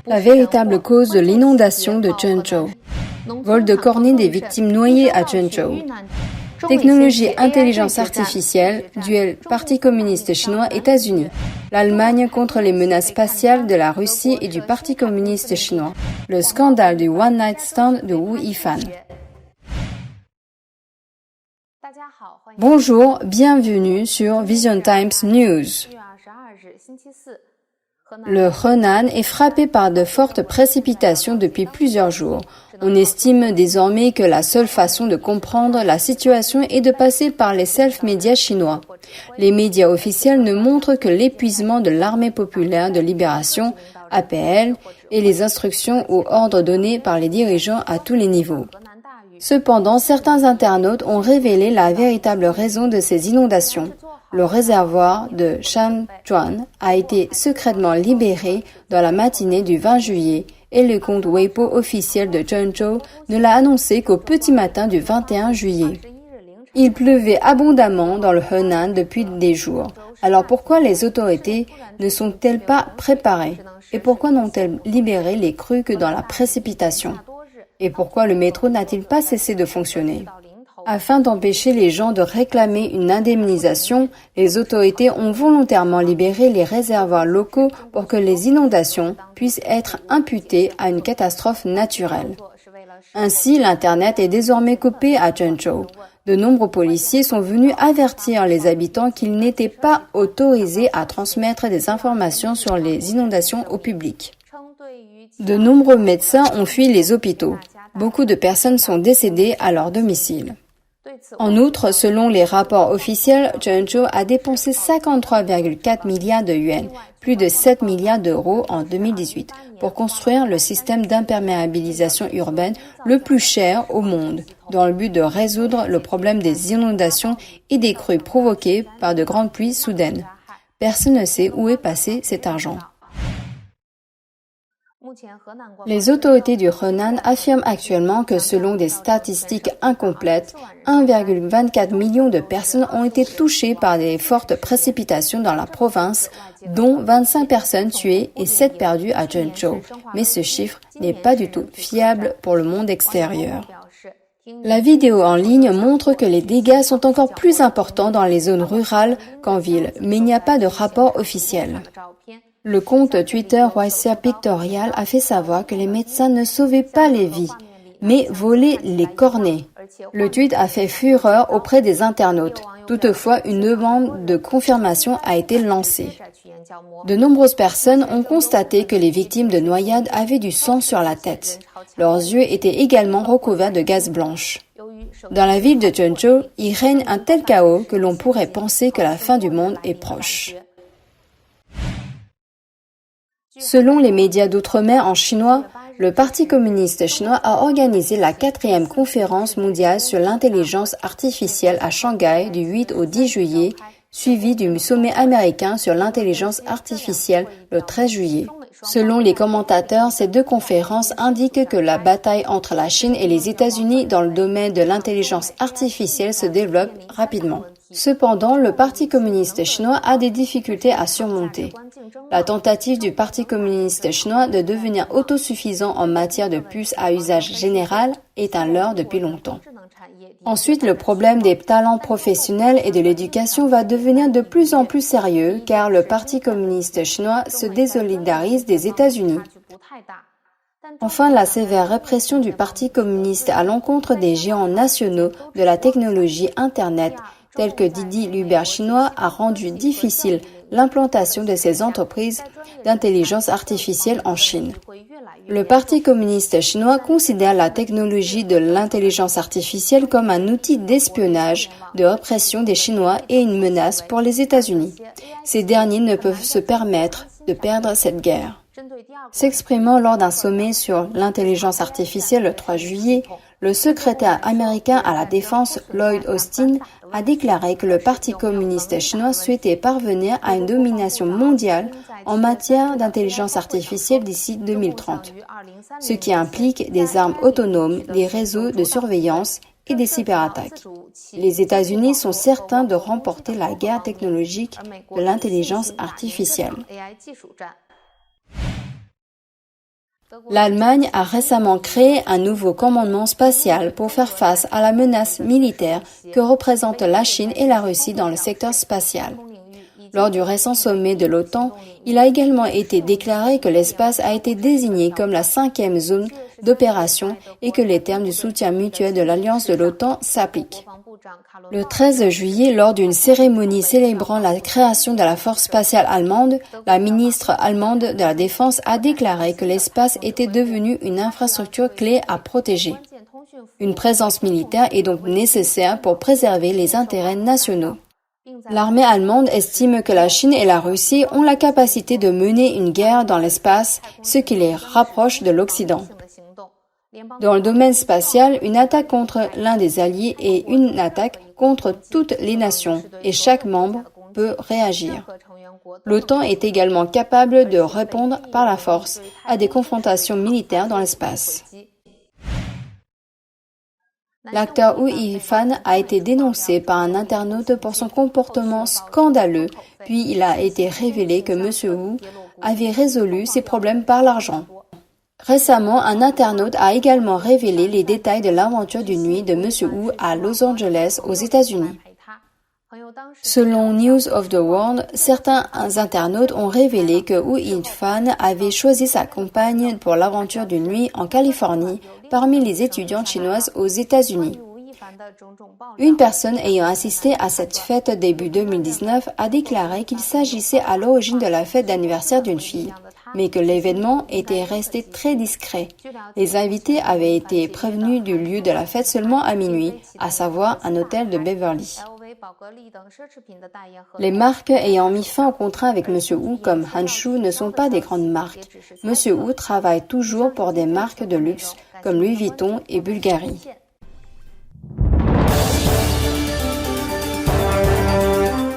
La véritable cause de l'inondation de Zhengzhou. Vol de cornets des victimes noyées à Zhengzhou. Technologie intelligence artificielle, duel Parti communiste chinois États-Unis. L'Allemagne contre les menaces spatiales de la Russie et du Parti communiste chinois. Le scandale du One Night Stand de Wu Yifan. Bonjour, bienvenue sur Vision Times News. Le Henan est frappé par de fortes précipitations depuis plusieurs jours. On estime désormais que la seule façon de comprendre la situation est de passer par les self-médias chinois. Les médias officiels ne montrent que l'épuisement de l'Armée populaire de libération, APL, et les instructions ou ordres donnés par les dirigeants à tous les niveaux. Cependant, certains internautes ont révélé la véritable raison de ces inondations. Le réservoir de Shanchuan a été secrètement libéré dans la matinée du 20 juillet et le compte Weibo officiel de Zhengzhou ne l'a annoncé qu'au petit matin du 21 juillet. Il pleuvait abondamment dans le Henan depuis des jours. Alors pourquoi les autorités ne sont-elles pas préparées? Et pourquoi n'ont-elles libéré les crues que dans la précipitation? Et pourquoi le métro n'a-t-il pas cessé de fonctionner? Afin d'empêcher les gens de réclamer une indemnisation, les autorités ont volontairement libéré les réservoirs locaux pour que les inondations puissent être imputées à une catastrophe naturelle. Ainsi, l'Internet est désormais coupé à Zhengzhou. De nombreux policiers sont venus avertir les habitants qu'ils n'étaient pas autorisés à transmettre des informations sur les inondations au public. De nombreux médecins ont fui les hôpitaux. Beaucoup de personnes sont décédées à leur domicile. En outre, selon les rapports officiels, Zhengzhou a dépensé 53,4 milliards de yuans, plus de 7 milliards d'euros en 2018, pour construire le système d'imperméabilisation urbaine le plus cher au monde, dans le but de résoudre le problème des inondations et des crues provoquées par de grandes pluies soudaines. Personne ne sait où est passé cet argent. Les autorités du Henan affirment actuellement que selon des statistiques incomplètes, 1,24 million de personnes ont été touchées par des fortes précipitations dans la province, dont 25 personnes tuées et 7 perdues à Zhengzhou. Mais ce chiffre n'est pas du tout fiable pour le monde extérieur. La vidéo en ligne montre que les dégâts sont encore plus importants dans les zones rurales qu'en ville, mais il n'y a pas de rapport officiel. Le compte Twitter YCR Pictorial a fait savoir que les médecins ne sauvaient pas les vies, mais volaient les cornets. Le tweet a fait fureur auprès des internautes. Toutefois, une demande de confirmation a été lancée. De nombreuses personnes ont constaté que les victimes de noyades avaient du sang sur la tête. Leurs yeux étaient également recouverts de gaz blanche. Dans la ville de Zhengzhou, il règne un tel chaos que l'on pourrait penser que la fin du monde est proche. Selon les médias d'outre-mer en chinois, le Parti communiste chinois a organisé la 4e conférence mondiale sur l'intelligence artificielle à Shanghai du 8 au 10 juillet, suivie du sommet américain sur l'intelligence artificielle le 13 juillet. Selon les commentateurs, ces deux conférences indiquent que la bataille entre la Chine et les États-Unis dans le domaine de l'intelligence artificielle se développe rapidement. Cependant, le Parti communiste chinois a des difficultés à surmonter. La tentative du Parti communiste chinois de devenir autosuffisant en matière de puces à usage général est un leurre depuis longtemps. Ensuite, le problème des talents professionnels et de l'éducation va devenir de plus en plus sérieux car le Parti communiste chinois se désolidarise des États-Unis. Enfin, la sévère répression du Parti communiste à l'encontre des géants nationaux de la technologie Internet, tels que Didi l'Uber chinois, a rendu difficile l'implantation de ces entreprises d'intelligence artificielle en Chine. Le Parti communiste chinois considère la technologie de l'intelligence artificielle comme un outil d'espionnage, de répression des Chinois et une menace pour les États-Unis. Ces derniers ne peuvent se permettre de perdre cette guerre. S'exprimant lors d'un sommet sur l'intelligence artificielle le 3 juillet, le secrétaire américain à la Défense Lloyd Austin a déclaré que le Parti communiste chinois souhaitait parvenir à une domination mondiale en matière d'intelligence artificielle d'ici 2030, ce qui implique des armes autonomes, des réseaux de surveillance et des cyberattaques. Les États-Unis sont certains de remporter la guerre technologique de l'intelligence artificielle. L'Allemagne a récemment créé un nouveau commandement spatial pour faire face à la menace militaire que représentent la Chine et la Russie dans le secteur spatial. Lors du récent sommet de l'OTAN, il a également été déclaré que l'espace a été désigné comme la 5e zone d'opération et que les termes du soutien mutuel de l'alliance de l'OTAN s'appliquent. Le 13 juillet, lors d'une cérémonie célébrant la création de la force spatiale allemande, la ministre allemande de la Défense a déclaré que l'espace était devenu une infrastructure clé à protéger. Une présence militaire est donc nécessaire pour préserver les intérêts nationaux. L'armée allemande estime que la Chine et la Russie ont la capacité de mener une guerre dans l'espace, ce qui les rapproche de l'Occident. Dans le domaine spatial, une attaque contre l'un des alliés est une attaque contre toutes les nations et chaque membre peut réagir. L'OTAN est également capable de répondre par la force à des confrontations militaires dans l'espace. L'acteur Wu Yifan a été dénoncé par un internaute pour son comportement scandaleux, puis il a été révélé que M. Wu avait résolu ses problèmes par l'argent. Récemment, un internaute a également révélé les détails de l'aventure d'une nuit de M. Wu à Los Angeles, aux États-Unis. Selon News of the World, certains internautes ont révélé que Wu Yifan avait choisi sa compagne pour l'aventure d'une nuit en Californie parmi les étudiantes chinoises aux États-Unis. Une personne ayant assisté à cette fête début 2019 a déclaré qu'il s'agissait à l'origine de la fête d'anniversaire d'une fille, mais que l'événement était resté très discret. Les invités avaient été prévenus du lieu de la fête seulement à minuit, à savoir un hôtel de Beverly. Les marques ayant mis fin au contrat avec M. Wu comme Hanshu ne sont pas des grandes marques. M. Wu travaille toujours pour des marques de luxe comme Louis Vuitton et Bulgari.